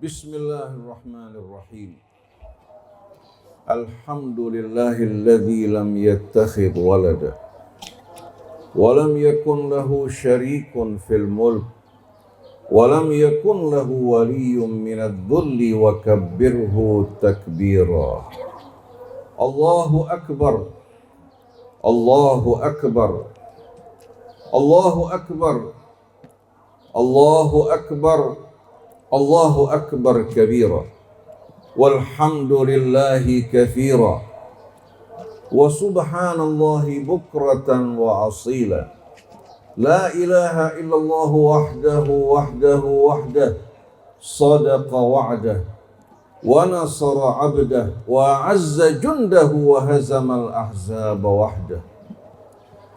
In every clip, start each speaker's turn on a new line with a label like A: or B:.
A: Bismillahirrahmanirrahim. Alhamdulillahilladzi lam yattakhidh walada wa lam yakun lahu syarikun fil mulk wa lam yakun lahu waliyyun minadh dhulli wa kabbirhu takbira. Allahu akbar. Allahu akbar. Allahu akbar. Allahu akbar. Allahu akbar kabira. Walhamdulillahi kathira. Wa subhanallahi bukratan wa asila. La ilaha illallah wahdahu sadaqa wa'dah wa nasara abdah wa azza jundahu wa hazamal ahzaba wahdah.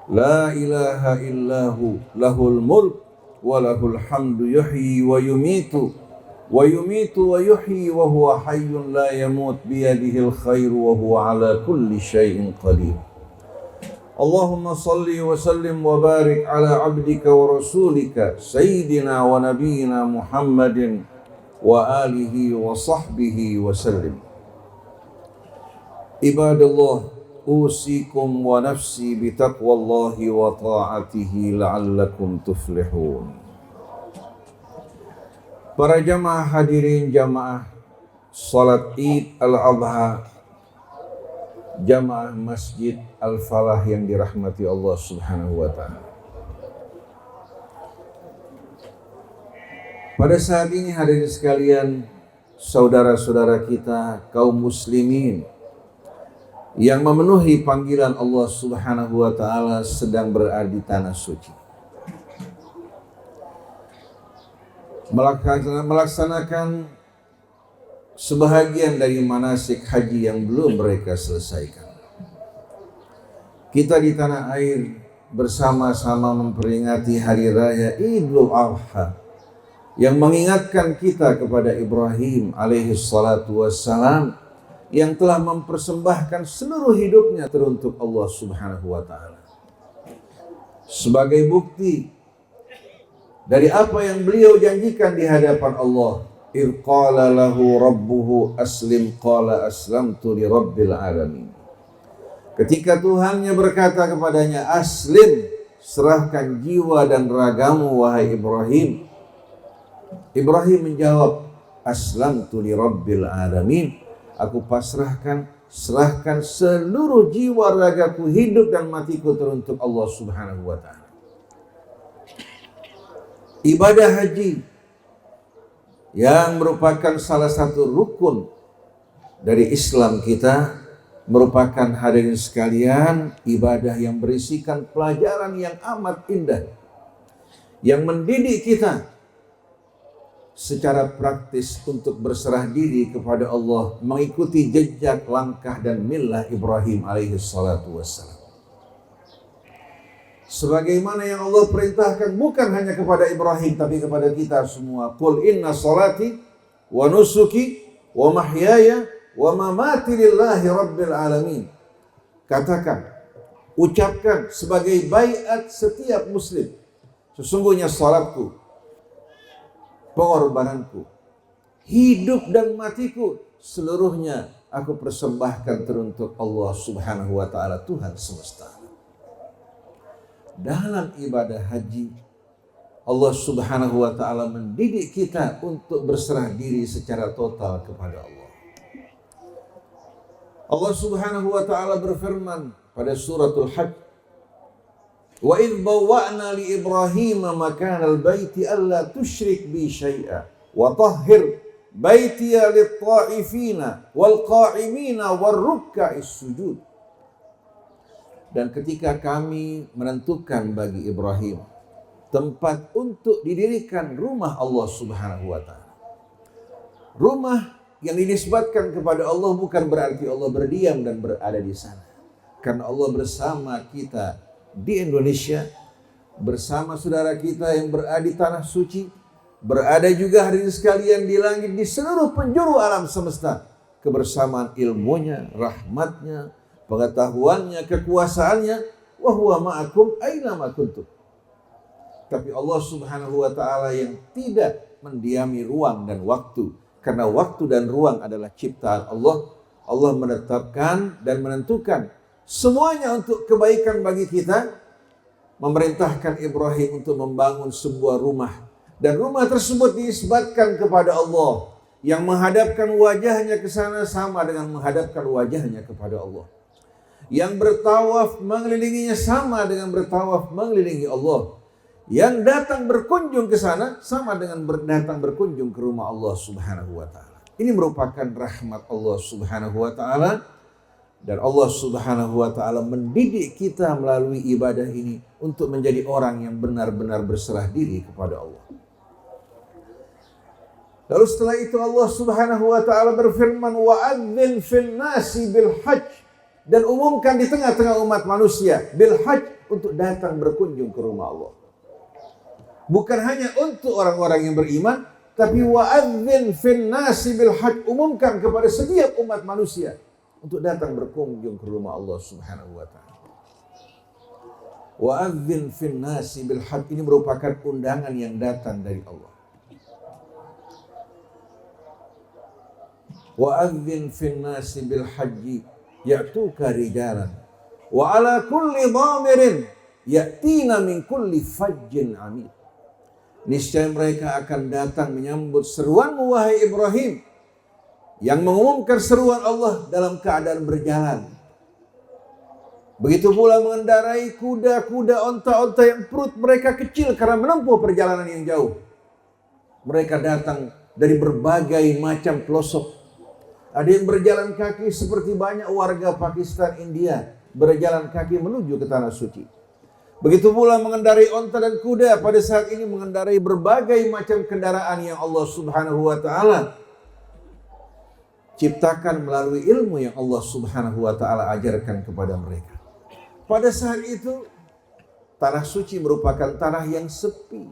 A: La ilaha illahu lahul mulk wa lahul hamdu yuhyi wa yumitu wa yuhyi wa huwa hayyun la yamut biyadihil khairu wa huwa ala kulli syai'in qadir. Allahumma salli wa sallim wa barik ala abdika wa rasulika sayyidina wa nabiyyina Muhammadin wa alihi wa sahbihi wa sallim. Ibadallah, usikum wa nafsi bitaqwallahi wa ta'atihi la'allakum tuflihun. Para jamaah hadirin jamaah salat Id Al-Adha, jamaah Masjid Al-Falah yang dirahmati Allah Subhanahu wa ta'ala. Pada saat ini hadirin sekalian, saudara-saudara kita kaum muslimin yang memenuhi panggilan Allah Subhanahu wa ta'ala sedang berada di tanah suci, melaksanakan sebahagian dari manasik haji yang belum mereka selesaikan. Kita di tanah air bersama-sama memperingati hari raya Idul Adha yang mengingatkan kita kepada Ibrahim alaihi salatu wassalam yang telah mempersembahkan seluruh hidupnya teruntuk Allah Subhanahu wa ta'ala. Sebagai bukti dari apa yang beliau janjikan di hadapan Allah, idh qala lahu rabbuhu aslim qala aslamtu li rabbil alamin. Ketika Tuhannya berkata kepadanya, aslim, serahkan jiwa dan ragamu wahai Ibrahim. Ibrahim menjawab, aslamtu li rabbil alamin. Aku serahkan seluruh jiwa ragaku, hidup dan matiku teruntuk Allah Subhanahu wa ta'ala. Ibadah haji yang merupakan salah satu rukun dari Islam kita, merupakan hadirin sekalian ibadah yang berisikan pelajaran yang amat indah, yang mendidik kita secara praktis untuk berserah diri kepada Allah, mengikuti jejak langkah dan millah Ibrahim alaihi salatu wassalam. Sebagaimana yang Allah perintahkan bukan hanya kepada Ibrahim tapi kepada kita semua. Qul inna salati wa nusuki wa mahyaya wa mamati lillahi rabbil alamin. Katakan, ucapkan sebagai baiat setiap muslim, sesungguhnya salatku, pengorbananku, hidup dan matiku, seluruhnya aku persembahkan teruntuk Allah Subhanahu wa ta'ala, Tuhan semesta. Dalam ibadah haji, Allah Subhanahu wa ta'ala mendidik kita untuk berserah diri secara total kepada Allah. Allah Subhanahu wa ta'ala berfirman pada suratul Hajj, wa idh bawwa'na li Ibrahim makanal baiti alla tusyrik bi syai'a wa tahhir baitiya lit ta'ifina wal qa'imina war ruk'a'is sujud. Dan ketika kami menentukan bagi Ibrahim tempat untuk didirikan rumah Allah Subhanahu wa ta'ala. Rumah yang dinisbatkan kepada Allah bukan berarti Allah berdiam dan berada di sana. Karena Allah bersama kita di Indonesia, bersama saudara kita yang berada di tanah suci, berada juga hadirin sekalian di langit, di seluruh penjuru alam semesta. Kebersamaan ilmunya, rahmatnya, pengetahuannya, kekuasaannya, wa huwa ma'akum aina ma kuntum. Tapi Allah Subhanahu wa ta'ala yang tidak mendiami ruang dan waktu, Karena waktu dan ruang adalah ciptaan Allah. Allah menetapkan dan menentukan semuanya untuk kebaikan bagi kita. Memerintahkan Ibrahim untuk membangun sebuah rumah. Dan rumah tersebut diisbatkan kepada Allah. Yang menghadapkan wajahnya ke sana sama dengan menghadapkan wajahnya kepada Allah. Yang bertawaf mengelilinginya sama dengan bertawaf mengelilingi Allah. Yang datang berkunjung ke sana sama dengan datang berkunjung ke rumah Allah Subhanahu wa taala. Ini merupakan rahmat Allah Subhanahu wa taala. Dan Allah Subhanahu wa taala mendidik kita melalui ibadah ini untuk menjadi orang yang benar-benar berserah diri kepada Allah. Lalu setelah itu Allah Subhanahu wa taala berfirman, wa'adzin fil nasi bil hajj, dan umumkan di tengah-tengah umat manusia bil hajj, untuk datang berkunjung ke rumah Allah. Bukan hanya untuk orang-orang yang beriman, tapi wa'adzin fil nasi bil hajj, umumkan kepada setiap umat manusia untuk datang berkunjung ke rumah Allah Subhanahu wa taala. Wa'adzin fil nasi bil hajj, ini merupakan undangan yang datang dari Allah. Wa'adzin fil nasi bil hajji ya'tuka rijalan wa ala kulli dhamirin ya'tina min kulli fajjin amid. Niscaya mereka akan datang menyambut seruanmu wahai Ibrahim, yang mengumumkan seruan Allah dalam keadaan berjalan. Begitu pula mengendarai kuda-kuda, onta-onta yang perut mereka kecil karena menempuh perjalanan yang jauh. Mereka datang dari berbagai macam pelosok. Ada yang berjalan kaki seperti banyak warga Pakistan, India berjalan kaki menuju ke Tanah Suci. Begitu pula mengendarai onta dan kuda pada saat ini mengendarai berbagai macam kendaraan yang Allah Subhanahu wa taala ciptakan melalui ilmu yang Allah Subhanahu wa taala ajarkan kepada mereka. Pada saat itu Tanah Suci merupakan tanah yang sepi,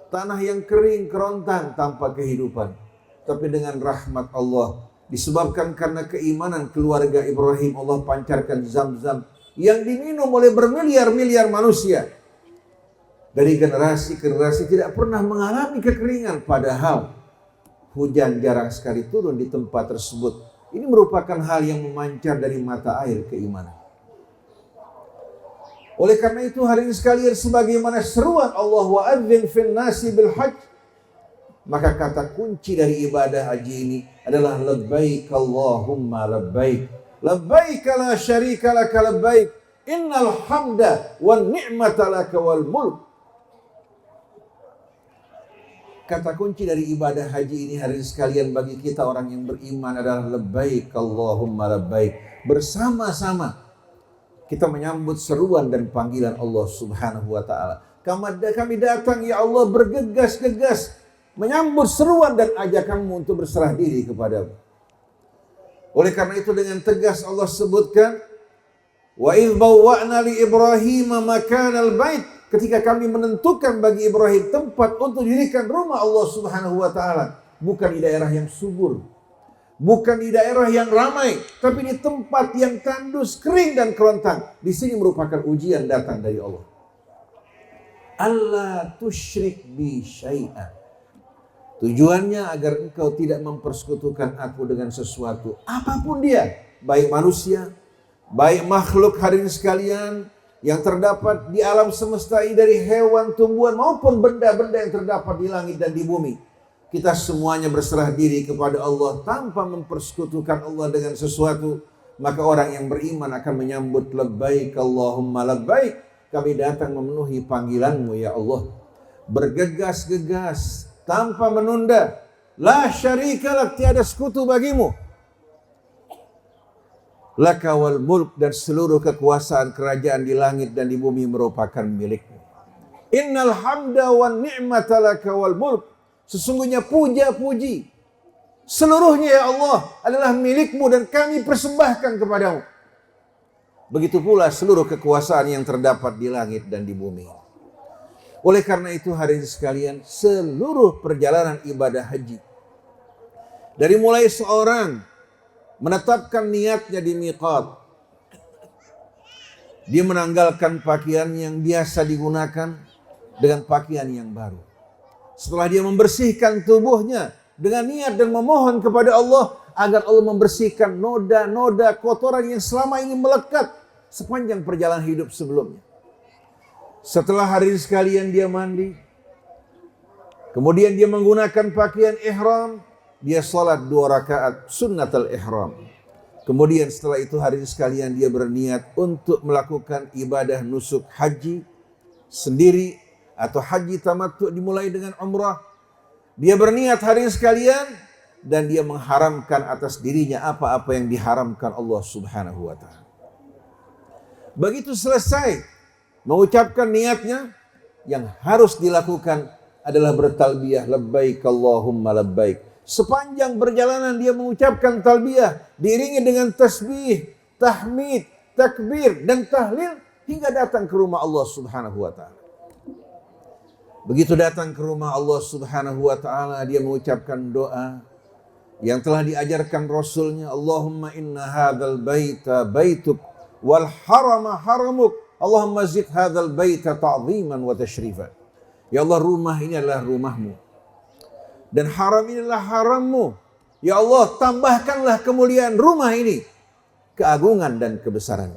A: tanah yang kering kerontang tanpa kehidupan. Tapi dengan rahmat Allah, disebabkan karena keimanan keluarga Ibrahim, Allah pancarkan Zam-Zam yang diminum oleh bermiliar-miliar manusia. Dari generasi ke generasi tidak pernah mengalami kekeringan, padahal hujan jarang sekali turun di tempat tersebut. Ini merupakan hal yang memancar dari mata air keimanan. Oleh karena itu hari ini sekalian, sebagaimana seruan Allah wa'adzin fil nasi bil hajj, maka kata kunci dari ibadah haji ini adalah labbaik Allahumma labbaik. Labbaik la syarika laka labbaik. Innal hamda wan ni'mata laka wal mulk. Kata kunci dari ibadah haji ini hari ini sekalian bagi kita orang yang beriman adalah labbaik Allahumma labbaik. Bersama-sama kita menyambut seruan dan panggilan Allah Subhanahu wa taala. Kami datang ya Allah bergegas-gegas menyambut seruan dan ajakanmu untuk berserah diri kepadamu. Oleh karena itu dengan tegas Allah sebutkan, wa idh bawwa'na li Ibrahim makanal bait, ketika kami menentukan bagi Ibrahim tempat untuk didirikan rumah Allah Subhanahu wa taala, bukan di daerah yang subur, bukan di daerah yang ramai, tapi di tempat yang tandus, kering dan kerontang. Di sini merupakan ujian datang dari Allah. Allah tusyrik bi syai'an. Tujuannya agar engkau tidak mempersekutukan aku dengan sesuatu, apapun dia, baik manusia, baik makhluk hadirin sekalian yang terdapat di alam semesta ini, dari hewan, tumbuhan maupun benda-benda yang terdapat di langit dan di bumi. Kita semuanya berserah diri kepada Allah tanpa mempersekutukan Allah dengan sesuatu. Maka orang yang beriman akan menyambut labbaik Allahumma labbaik. Kami datang memenuhi panggilanmu ya Allah, bergegas-gegas tanpa menunda. La syarika lak, tiada sekutu bagimu. Laka wal mulk, dan seluruh kekuasaan kerajaan di langit dan di bumi merupakan milikmu. Innal hamda wan ni'mata laka wal mulk. Sesungguhnya puja-puji seluruhnya ya Allah adalah milikmu dan kami persembahkan kepadamu. Begitu pula seluruh kekuasaan yang terdapat di langit dan di bumi. Oleh karena itu hari ini sekalian, seluruh perjalanan ibadah haji, dari mulai seorang menetapkan niatnya di miqat, dia menanggalkan pakaian yang biasa digunakan dengan pakaian yang baru. Setelah dia membersihkan tubuhnya dengan niat dan memohon kepada Allah agar Allah membersihkan noda-noda kotoran yang selama ini melekat sepanjang perjalanan hidup sebelumnya. Setelah hadirin sekalian dia mandi, kemudian dia menggunakan pakaian ihram, dia salat 2 rakaat sunnatul ihram. Kemudian setelah itu hadirin sekalian dia berniat untuk melakukan ibadah nusuk haji sendiri atau haji tamattu dimulai dengan umrah. Dia berniat hadirin sekalian dan dia mengharamkan atas dirinya apa-apa yang diharamkan Allah Subhanahu wa taala. Begitu selesai mengucapkan niatnya, yang harus dilakukan adalah bertalbiyah labbaik Allahumma labbaik. Sepanjang perjalanan dia mengucapkan talbiyah diiringi dengan tasbih, tahmid, takbir dan tahlil hingga datang ke rumah Allah Subhanahu wa taala. Begitu datang ke rumah Allah Subhanahu wa taala, dia mengucapkan doa yang telah diajarkan Rasulnya, Allahumma inna hadzal baita baituk wal harama haramuk. Allahumma zid hadzal baita ta'ziman wa tashrifan. Ya Allah, rumah ini adalah rumahmu dan haram ini adalah harammu. Ya Allah, tambahkanlah kemuliaan rumah ini, keagungan dan kebesaran.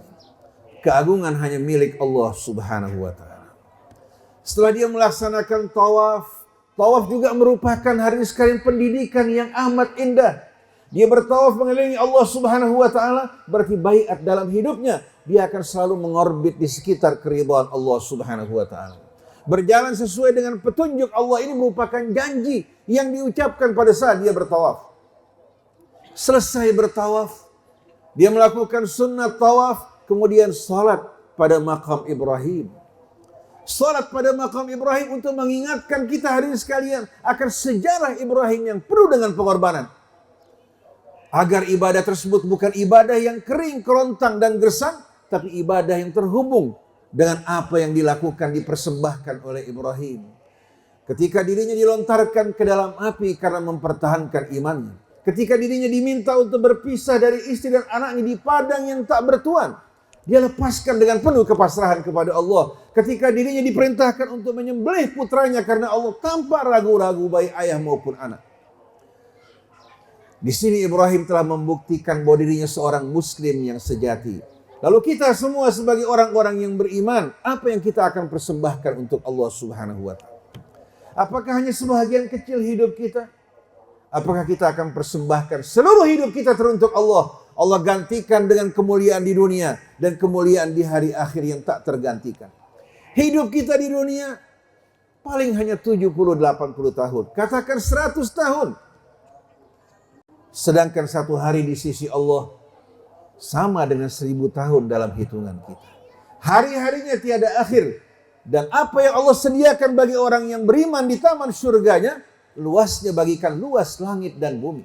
A: Keagungan hanya milik Allah Subhanahu wa taala. Setelah dia melaksanakan tawaf, tawaf juga merupakan hadirin sekalian pendidikan yang amat indah. Dia bertawaf mengelilingi Allah Subhanahu wa taala, berarti baiat dalam hidupnya dia akan selalu mengorbit di sekitar keridhaan Allah Subhanahu wa taala. Berjalan sesuai dengan petunjuk Allah ini merupakan janji yang diucapkan pada saat dia bertawaf. Selesai bertawaf, dia melakukan sunnah tawaf, kemudian salat pada makam Ibrahim. Salat pada makam Ibrahim untuk mengingatkan kita hadirin sekalian akan sejarah Ibrahim yang penuh dengan pengorbanan. Agar ibadah tersebut bukan ibadah yang kering, kerontang dan gersang, tapi ibadah yang terhubung dengan apa yang dilakukan, dipersembahkan oleh Ibrahim. Ketika dirinya dilontarkan ke dalam api karena mempertahankan imannya. Ketika dirinya diminta untuk berpisah dari istri dan anaknya di padang yang tak bertuan, dia lepaskan dengan penuh kepasrahan kepada Allah. Ketika dirinya diperintahkan untuk menyembelih putranya karena Allah tanpa ragu-ragu baik ayah maupun anak. Di sini Ibrahim telah membuktikan bahwa dirinya seorang muslim yang sejati. Lalu kita semua sebagai orang-orang yang beriman, apa yang kita akan persembahkan untuk Allah Subhanahu wa taala? Apakah hanya sebahagian kecil hidup kita? Apakah kita akan persembahkan seluruh hidup kita teruntuk Allah? Allah gantikan dengan kemuliaan di dunia dan kemuliaan di hari akhir yang tak tergantikan. Hidup kita di dunia paling hanya 70-80 tahun. Katakan 100 tahun. Sedangkan satu hari di sisi Allah sama dengan 1000 tahun dalam hitungan kita. Hari-harinya tiada akhir. Dan apa yang Allah sediakan bagi orang yang beriman di taman surganya, luasnya bagikan luas langit dan bumi.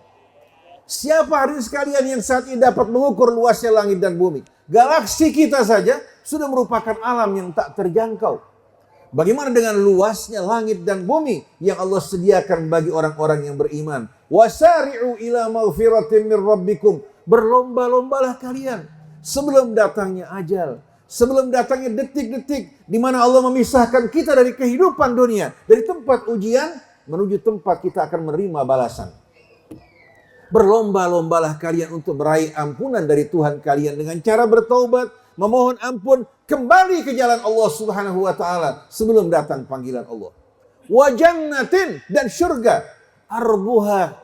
A: Siapa hadirin sekalian yang saat ini dapat mengukur luasnya langit dan bumi? Galaksi kita saja sudah merupakan alam yang tak terjangkau. Bagaimana dengan luasnya langit dan bumi yang Allah sediakan bagi orang-orang yang beriman? Wasari'u ila maghfiratin min rabbikum. Berlomba-lombalah kalian sebelum datangnya ajal, sebelum datangnya detik-detik di mana Allah memisahkan kita dari kehidupan dunia, dari tempat ujian menuju tempat kita akan menerima balasan. Berlomba-lombalah kalian untuk meraih ampunan dari Tuhan kalian dengan cara bertaubat, memohon ampun, kembali ke jalan Allah Subhanahu wa taala sebelum datang panggilan Allah. Wa jannatin, dan surga, arduha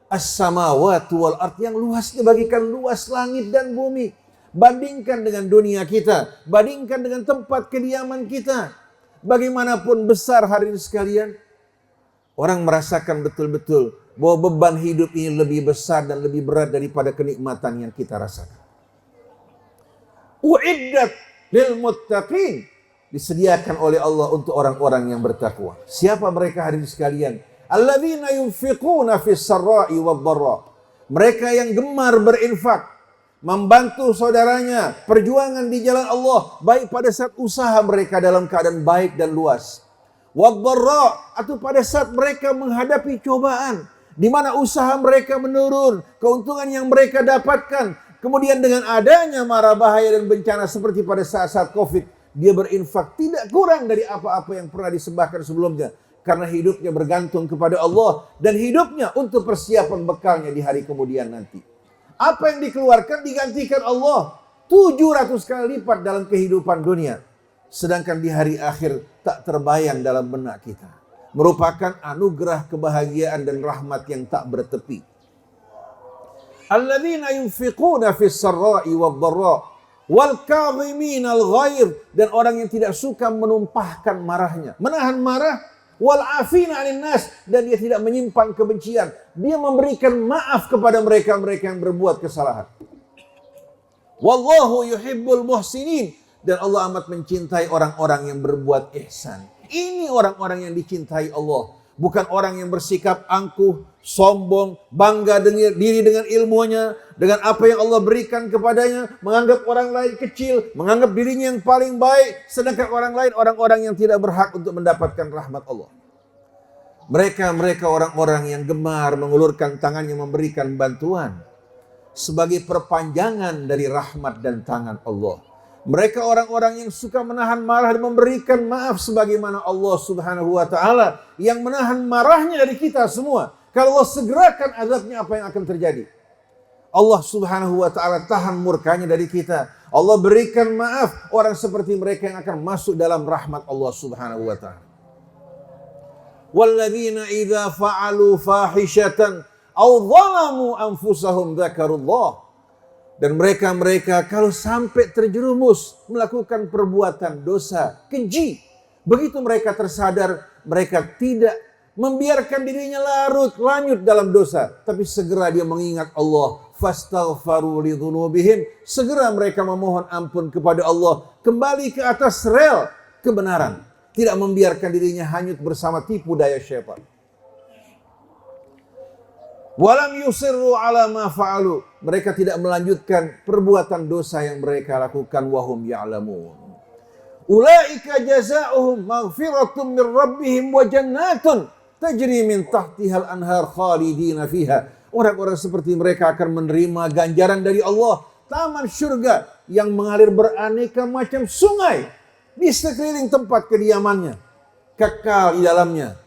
A: as-samawati wal ard, yang luasnya bagikan luas langit dan bumi. Bandingkan dengan dunia kita, bandingkan dengan tempat kediaman kita. Bagaimanapun besar hadirin sekalian, orang merasakan betul-betul bahwa beban hidup ini lebih besar dan lebih berat daripada kenikmatan yang kita rasakan. Uiddat lil muttaqin, disediakan oleh Allah untuk orang-orang yang bertakwa. Siapa mereka hadirin sekalian? Alladzina yunfiquna fis sarra'i wad dharra. Mereka yang gemar berinfak, membantu saudaranya, perjuangan di jalan Allah, baik pada saat usaha mereka dalam keadaan baik dan luas. Wad dharra, atau pada saat mereka menghadapi cobaan, di mana usaha mereka menurun, keuntungan yang mereka dapatkan, kemudian dengan adanya mara bahaya dan bencana seperti pada saat-saat Covid, dia berinfak tidak kurang dari apa-apa yang pernah disembahkan sebelumnya. karena hidupnya bergantung kepada Allah dan hidupnya untuk persiapan bekalnya di hari kemudian nanti. Apa yang dikeluarkan digantikan Allah 700 kali lipat dalam kehidupan dunia. Sedangkan di hari akhir tak terbayang dalam benak kita. Merupakan anugerah kebahagiaan dan rahmat yang tak bertepi. Alladzina yunfiquna fis sarra'i wad dharra wal kadhimina al ghair, dan orang yang tidak suka menumpahkan marahnya, menahan marah, wal afina 'anil nas, dan dia tidak menyimpan kebencian, dia memberikan maaf kepada mereka-mereka yang berbuat kesalahan. Wallahu yuhibbul muhsinin, dan Allah amat mencintai orang-orang yang berbuat ihsan. Ini orang-orang yang dicintai Allah, bukan orang yang bersikap angkuh, sombong, bangga diri dengan ilmunya, dengan apa yang Allah berikan kepadanya, menganggap orang lain kecil, menganggap dirinya yang paling baik, sedangkan orang lain orang-orang yang tidak berhak untuk mendapatkan rahmat Allah. Mereka orang-orang yang gemar mengulurkan tangannya memberikan bantuan sebagai perpanjangan dari rahmat dan tangan Allah. Mereka orang-orang yang suka menahan marah dan memberikan maaf sebagaimana Allah Subhanahu wa taala yang menahan marahnya dari kita semua. Kalau Allah segerakan azabnya, apa yang akan terjadi? Allah Subhanahu wa taala tahan murkanya dari kita. Allah berikan maaf orang seperti mereka yang akan masuk dalam rahmat Allah Subhanahu wa taala. Walladzina idza fa'alu fahishatan aw zalamu anfusahum dzakarullah. Dan mereka kalau sampai terjerumus melakukan perbuatan dosa, keji, begitu mereka tersadar, mereka tidak membiarkan dirinya larut lanyut dalam dosa, tapi segera dia mengingat Allah, fastaghfaru lidzunubihim, segera mereka memohon ampun kepada Allah, kembali ke atas rel kebenaran, tidak membiarkan dirinya hanyut bersama tipu daya syaitan. Walam yusirru ala ma fa'alu, mereka tidak melanjutkan perbuatan dosa yang mereka lakukan, wahum ya'lamun. Ulaika jazaohum maghfiratum min rabbihim wa jannatun tajri min tahtihal anhar khalidina fiha. Orang-orang seperti mereka akan menerima ganjaran dari Allah, taman surga yang mengalir beraneka macam sungai di sekeliling tempat kediamannya, kekal di dalamnya.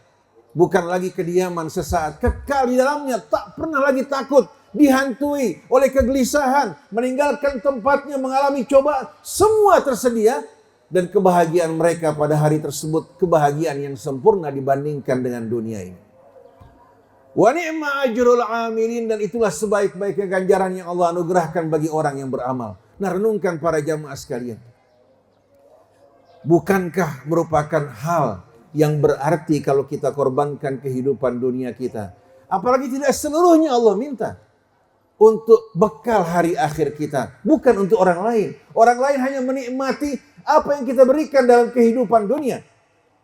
A: Bukan lagi kediaman sesaat, kekal di dalamnya, tak pernah lagi takut, dihantui oleh kegelisahan, meninggalkan tempatnya, mengalami cobaan, semua tersedia. Dan kebahagiaan mereka pada hari tersebut, kebahagiaan yang sempurna dibandingkan dengan dunia ini. Wa ni'ma ajrul amilin, dan itulah sebaik-baiknya ganjaran yang Allah anugerahkan bagi orang yang beramal. Nah, renungkan para jamaah sekalian. Bukankah merupakan hal yang berarti kalau kita korbankan kehidupan dunia kita, apalagi tidak seluruhnya Allah minta, untuk bekal hari akhir kita, bukan untuk orang lain. Orang lain hanya menikmati apa yang kita berikan dalam kehidupan dunia,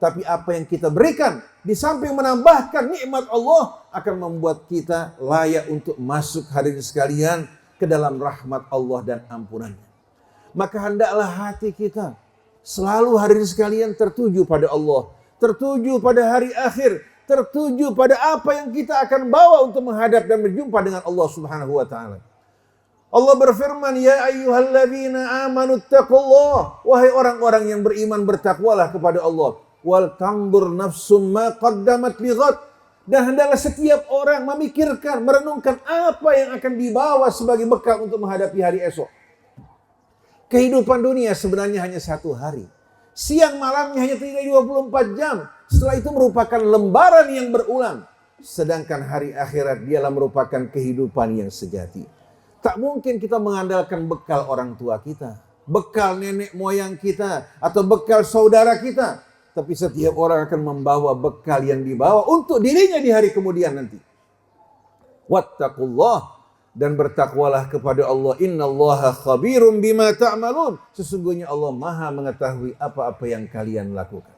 A: tapi apa yang kita berikan di samping menambahkan nikmat Allah akan membuat kita layak untuk masuk hadirin sekalian ke dalam rahmat Allah dan ampunannya. Maka hendaklah hati kita selalu hadirin sekalian tertuju pada Allah, tertuju pada hari akhir, tertuju pada apa yang kita akan bawa untuk menghadap dan berjumpa dengan Allah Subhanahu wa taala. Allah berfirman, ya ayyuhalladzina amanu taqullah, wahai orang-orang yang beriman bertakwalah kepada Allah, wal tanzur nafsum ma qaddamat lighad, dan hendaklah setiap orang memikirkan, merenungkan apa yang akan dibawa sebagai bekal untuk menghadapi hari esok. Kehidupan dunia sebenarnya hanya satu hari. Siang malamnya hanya 24 jam. Setelah itu merupakan lembaran yang berulang. Sedangkan hari akhirat dialah merupakan kehidupan yang sejati. Tak mungkin kita mengandalkan bekal orang tua kita, bekal nenek moyang kita, atau bekal saudara kita. Tapi setiap orang akan membawa bekal yang dibawa untuk dirinya di hari kemudian nanti. Wattaqullah, dan bertakwalah kepada Allah. Innallaha khabirum bima ta'malun. Sesungguhnya Allah Maha mengetahui apa-apa yang kalian lakukan.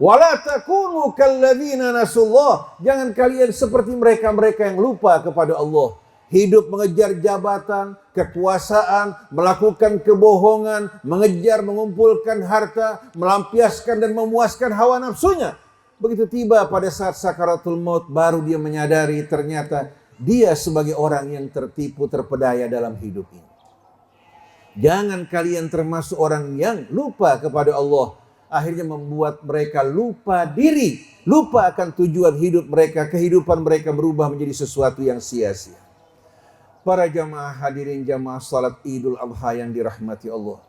A: Wala takunu kalladzina nasullah. Jangan kalian seperti mereka-mereka yang lupa kepada Allah. Hidup mengejar jabatan, kekuasaan, melakukan kebohongan, mengejar, mengumpulkan harta, melampiaskan dan memuaskan hawa nafsunya. Begitu tiba pada saat sakaratul maut, baru dia menyadari ternyata dia sebagai orang yang tertipu, terpedaya dalam hidup ini. Jangan kalian termasuk orang yang lupa kepada Allah. akhirnya membuat mereka lupa diri, lupa akan tujuan hidup mereka, kehidupan mereka berubah menjadi sesuatu yang sia-sia. Para jamaah hadirin jamaah salat Idul Adha yang dirahmati Allah.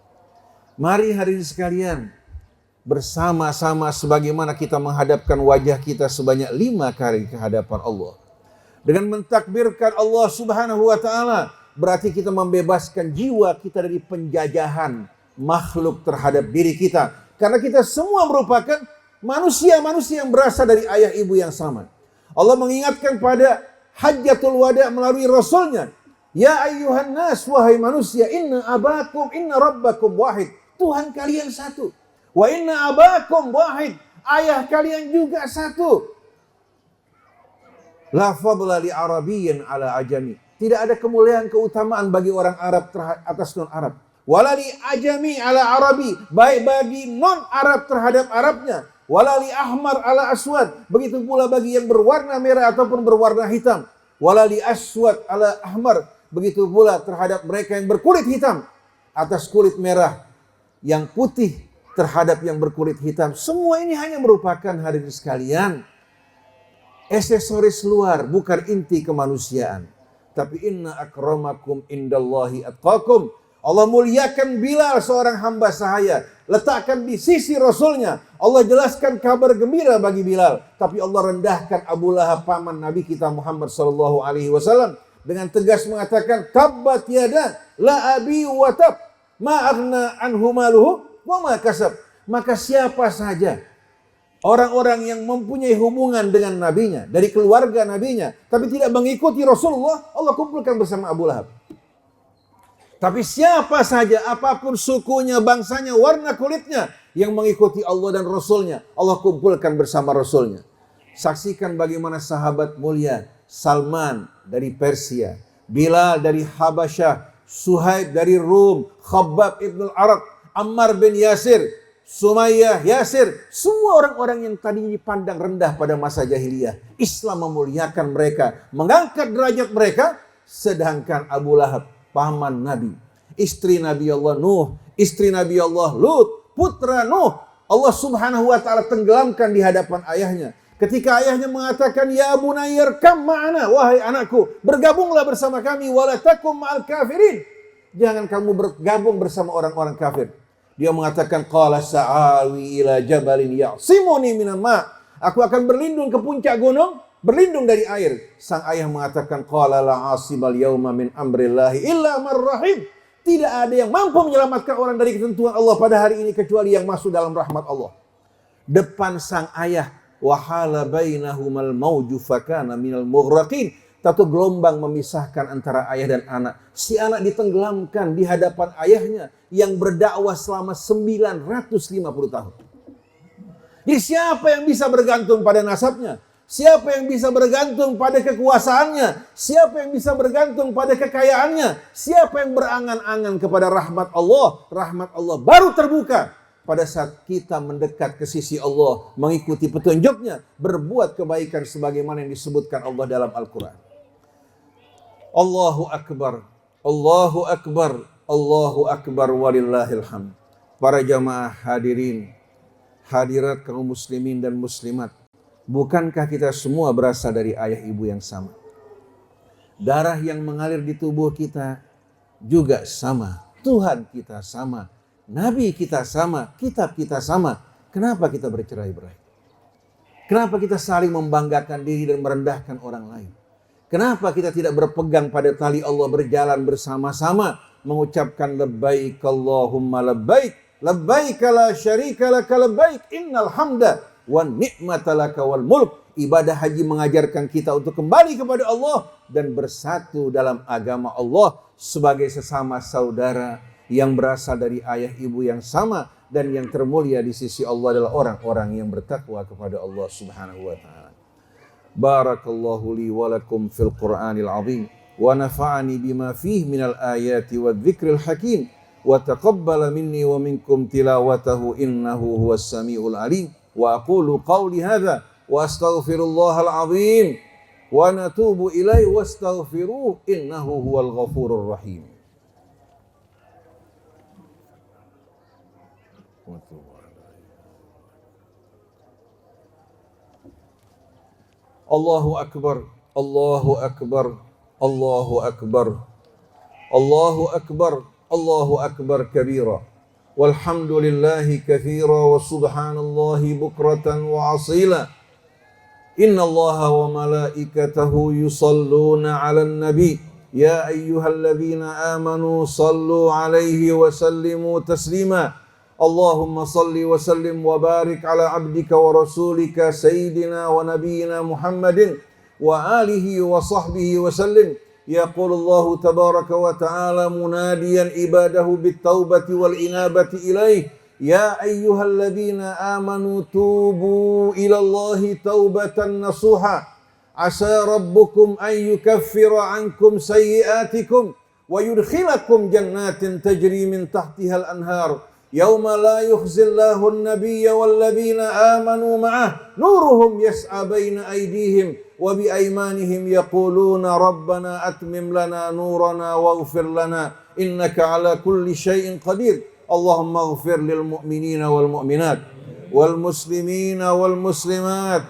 A: Mari hadirin sekalian, bersama-sama sebagaimana kita menghadapkan wajah kita sebanyak 5 kali ke hadapan Allah. Dengan mentakbirkan Allah Subhanahu wa taala, berarti kita membebaskan jiwa kita dari penjajahan makhluk terhadap diri kita. Karena kita semua merupakan manusia-manusia yang berasal dari ayah ibu yang sama. Allah mengingatkan pada Hajjatul Wada melalui Rasulnya. Ya ayyuhan nas, wahai manusia, inna rabbakum wahid. Tuhan kalian satu. Wa inna abakum wahid. Ayah kalian juga satu. La fadla li arabiyyin ala ajami. Tidak ada kemuliaan keutamaan bagi orang Arab atas non-Arab. Wala li ajami ala arabi. Baik bagi non-Arab terhadap Arabnya. Wala li ahmar ala aswad. Begitu pula bagi yang berwarna merah ataupun berwarna hitam. Wala li aswad ala ahmar. Begitu pula terhadap mereka yang berkulit hitam atas kulit merah, yang putih terhadap yang berkulit hitam. Semua ini hanya merupakan hadirin sekalian aksesoris luar, bukan inti kemanusiaan. Tapi inna akramakum indallahi atqakum. Allah muliakan Bilal, seorang hamba sahaya, letakkan di sisi Rasulnya. Allah jelaskan kabar gembira bagi Bilal, tapi Allah rendahkan Abu Lahab, paman Nabi kita Muhammad SAW, dengan tegas mengatakan, tabbat yada la abi wa tab ma aghna anhu maluhu wa ma kasab. Maka siapa saja orang-orang yang mempunyai hubungan dengan nabinya, dari keluarga nabinya, tapi tidak mengikuti Rasulullah, Allah kumpulkan bersama Abu Lahab. Tapi siapa saja, apapun sukunya, bangsanya, warna kulitnya, yang mengikuti Allah dan Rasulnya, Allah kumpulkan bersama Rasulnya. Saksikan bagaimana sahabat mulia Salman dari Persia, Bilal dari Habasyah, Suhaib dari Rum, Khabbab ibn al-Arab, Ammar bin Yasir, Sumayyah, Yasir, semua orang-orang yang tadinya dipandang rendah pada masa jahiliyah, Islam memuliakan mereka, mengangkat derajat mereka. Sedangkan Abu Lahab, paman Nabi, istri Nabi Allah Nuh, istri Nabi Allah Lut, putra Nuh, Allah Subhanahu wa taala tenggelamkan di hadapan ayahnya. Ketika ayahnya mengatakan, ya bunayya kam ma'ana, wahai anakku, bergabunglah bersama kami, wala takum ma'al kafirin. Jangan kamu bergabung bersama orang-orang kafir. Dia mengatakan, qala sa'awi ila jabalin ya'simuni minan ma'. Aku akan berlindung ke puncak gunung, berlindung dari air. Sang ayah mengatakan, qala la 'asibal yauma min amrillahi illa man rahim. Tidak ada yang mampu menyelamatkan orang dari ketentuan Allah pada hari ini kecuali yang masuk dalam rahmat Allah. Depan sang ayah, wahala bainahumal mauju fakana minal mughraqin. Satu gelombang memisahkan antara ayah dan anak. Si anak ditenggelamkan di hadapan ayahnya yang berdakwah selama 950 tahun. Jadi siapa yang bisa bergantung pada nasabnya? Siapa yang bisa bergantung pada kekuasaannya? Siapa yang bisa bergantung pada kekayaannya? Siapa yang berangan-angan kepada rahmat Allah? Rahmat Allah baru terbuka pada saat kita mendekat ke sisi Allah, mengikuti petunjuknya, berbuat kebaikan sebagaimana yang disebutkan Allah dalam Al-Quran. Allahu Akbar, Allahu Akbar, Allahu Akbar walillahil hamd. Para jamaah hadirin, hadirat kaum muslimin dan muslimat, bukankah kita semua berasal dari ayah ibu yang sama? Darah yang mengalir di tubuh kita juga sama, Tuhan kita sama, Nabi kita sama, kitab kita sama. Kenapa kita bercerai-berai? Kenapa kita saling membanggakan diri dan merendahkan orang lain? Kenapa kita tidak berpegang pada tali Allah, berjalan bersama-sama, mengucapkan labbaik Allahumma labbaik, labbaik la syarika laka labbaik, innal hamda wan ni'mata laka wal mulk. Ibadah haji mengajarkan kita untuk kembali kepada Allah dan bersatu dalam agama Allah sebagai sesama saudara yang berasal dari ayah ibu yang sama, dan yang termulia di sisi Allah adalah orang-orang yang bertakwa kepada Allah Subhanahu wa taala. Barakallahu li wa lakum fil Qur'anil azim wa nafa'ani bima fihi minal ayati wadh-dhikril hakim wa taqabbala minni wa minkum tilawatahu innahu huwas samiul alim. Wa aqulu qawli hadza wa astaghfirullahal azim wa natubu ilaihi wastaghfiruhu innahu huwal ghafurur rahim. Allahu akbar, Allahu akbar, Allahu akbar, Allahu akbar, Allahu akbar kabira. Walhamdulillahi katsira wa subhanallahi bukratan wa asila. Inna Allaha wa malaikatahu yusalluna 'alan nabi. Ya ayyuhalladzina amanu sallu 'alaihi wa sallimu taslima. Allahumma salli wa sallim wa barik ala abdika wa rasulika sayyidina wa nabiyyina Muhammadin wa alihi wa sahbihi wa sallim. يقول الله تبارك وتعالى مناديا عباده بالتوبة والإنابة إليه يا أيها الذين آمنوا توبوا إلى الله توبة نصوحا عسى ربكم أن يكفر عنكم سيئاتكم ويدخلكم جنات تجري من تحتها الأنهار يوم لا يخزي الله النبي والذين آمنوا معه نورهم يسعى بين أيديهم وبأيمانهم يقولون ربنا أتمم لنا نورنا واغفر لنا إنك على كل شيء قدير اللهم اغفر للمؤمنين والمؤمنات والمسلمين والمسلمات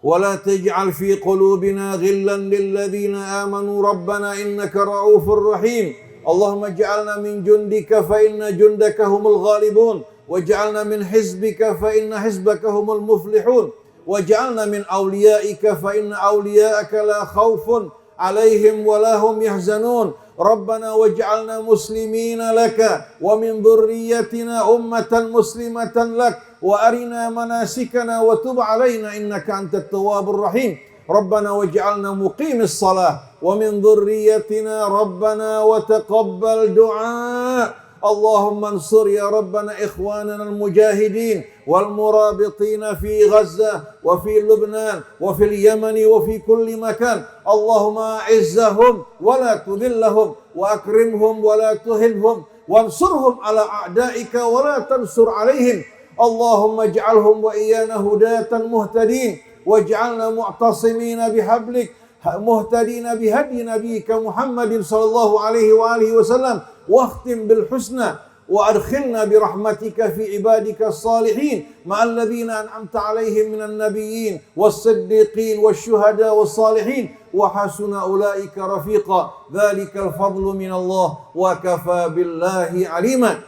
A: ولا تجعل في قلوبنا غلا للذين آمنوا ربنا إنك رؤوف رحيم اللهم اجعلنا من جندك فإن جندك هم الغالبون واجعلنا من حزبك فإن حزبك هم المفلحون واجعلنا من أوليائك فإن أولياءك لا خوف عليهم ولا هم يحزنون ربنا واجعلنا مسلمين لك ومن ذريتنا أمة مسلمة لك وأرنا مناسكنا وتب علينا إنك أنت التواب الرحيم ربنا واجعلنا مقيم الصلاة ومن ذريتنا ربنا وتقبل دعاء اللهم انصر يا ربنا إخواننا المجاهدين والمرابطين في غزة وفي لبنان وفي اليمن وفي كل مكان اللهم أعزهم ولا تذلهم وأكرمهم ولا تهنهم وانصرهم على أعدائك ولا تنصر عليهم اللهم اجعلهم وإيانا هداة مهتدين واجعلنا معتصمين بحبلك مهتدين بهدي نبيك محمد صلى الله عليه وآله وسلم واختم بالحسنى وأدخلنا برحمتك في عبادك الصالحين مع الذين أنعمت عليهم من النبيين والصديقين والشهداء والصالحين وحسن أولئك رفيقا ذلك الفضل من الله وكفى بالله عليما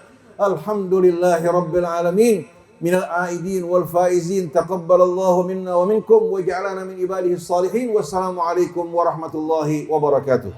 A: الحمد لله رب العالمين من العائدين والفائزين تقبل الله منا ومنكم وجعلنا من عباده الصالحين والسلام عليكم ورحمة الله وبركاته